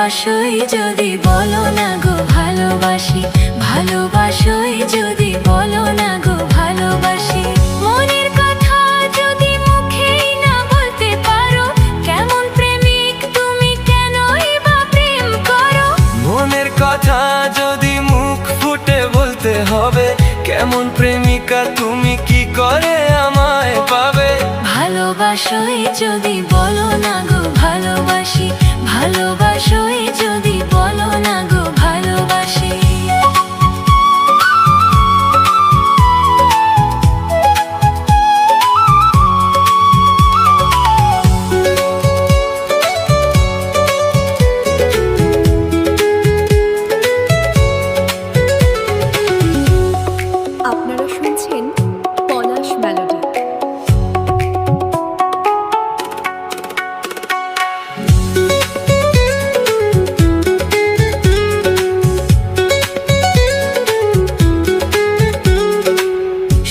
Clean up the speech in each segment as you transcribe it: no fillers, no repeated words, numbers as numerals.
ভালোবাসোই যদি বলো না গো ভালোবাসি, ভালোবাসোই যদি বলো না গো ভালোবাসি। মনের কথা যদি মুখেই না বলতে পারো, কেমন প্রেমিক তুমি, কেনই বা প্রেম করো? মনের কথা যদি মুখ ফুটে বলতে হবে, কেমন প্রেমিকা তুমি, কি করে আমায় পাবে? ভালোবাসোই যদি বলো না গো ভালোবাসি, ভালোবাসোই যদি বলো না গো ভালোবাসি। আপনারা শুনছেন পলাশ মেলোডি।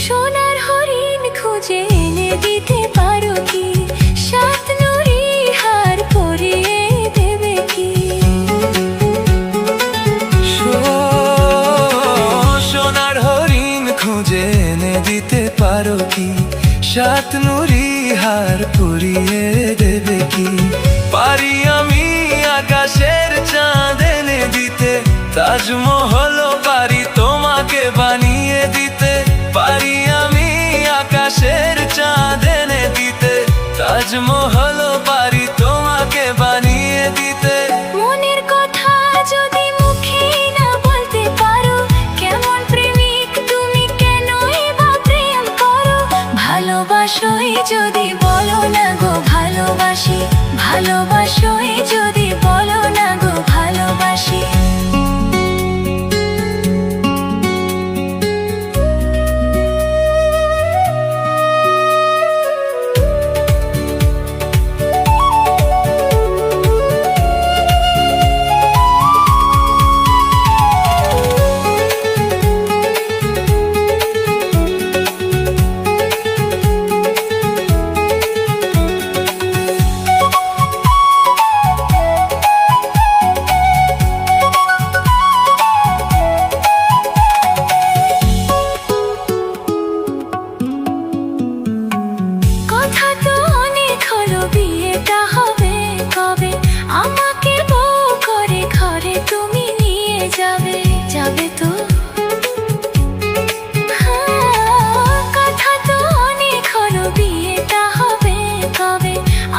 সোনার হরিণ খুঁজে এনে দিতে পারো কি, সাত নুড়ি হার পরিয়ে দেবে কি? সোনার হরিণ খুঁজে এনে দিতে পারো কি, সাত নুড়ি হার পরিয়ে দেবে কি? পারি আমি আকাশের চাঁদ এনে দিতে, তাজমহল পারি তোমাকে বানিয়ে দিতে। পারি আমি আকাশের চাঁদ এনে দিতে, তাজমহল পারি তোমাকে বানিয়ে দিতে। মনের কথা যদি মুখেই না বলতে পারো, কেমন প্রেমিক তুমি, কেনই বা প্রেম করো? ভালোবাসোই যদি বলো না গো ভালোবাসি, ভালোবাসোই যদি বলো না গো ভালোবাসি। কথা তো অনেক হলো, বিয়েটা হবে কবে? আমাকে বউ করে ঘরে তুমি নিয়ে যাবে, যাবে তো? কথা তো অনেক হলো, বিয়েটা হবে কবে?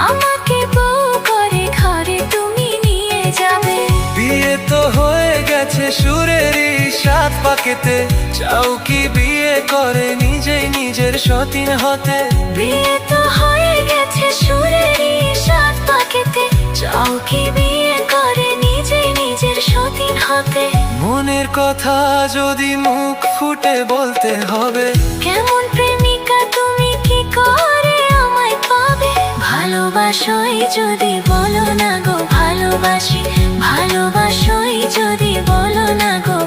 আমাকে বউ করে ঘরে তুমি নিয়ে যাবে। বিয়ে তো হয়ে গেছে সুরেরই সাত পাকেতে, চাও কি বিয়ে করে নিজেই নিজের সতীন হতে? বিয়ে তো হয়ে গেছে সুরেরই সাত পাকেতে, চাও কি বিয়ে করে নিজেই নিজের সতীন হতে? মনের কথা যদি মুখ ফুটে বলতে হবে, কেমন প্রেমিকা তুমি, কি করে আমায় পাবে? ভালোবাসোই যদি বলো না গো ভালোবাসি, ভালোবাসোই যদি বলো না গো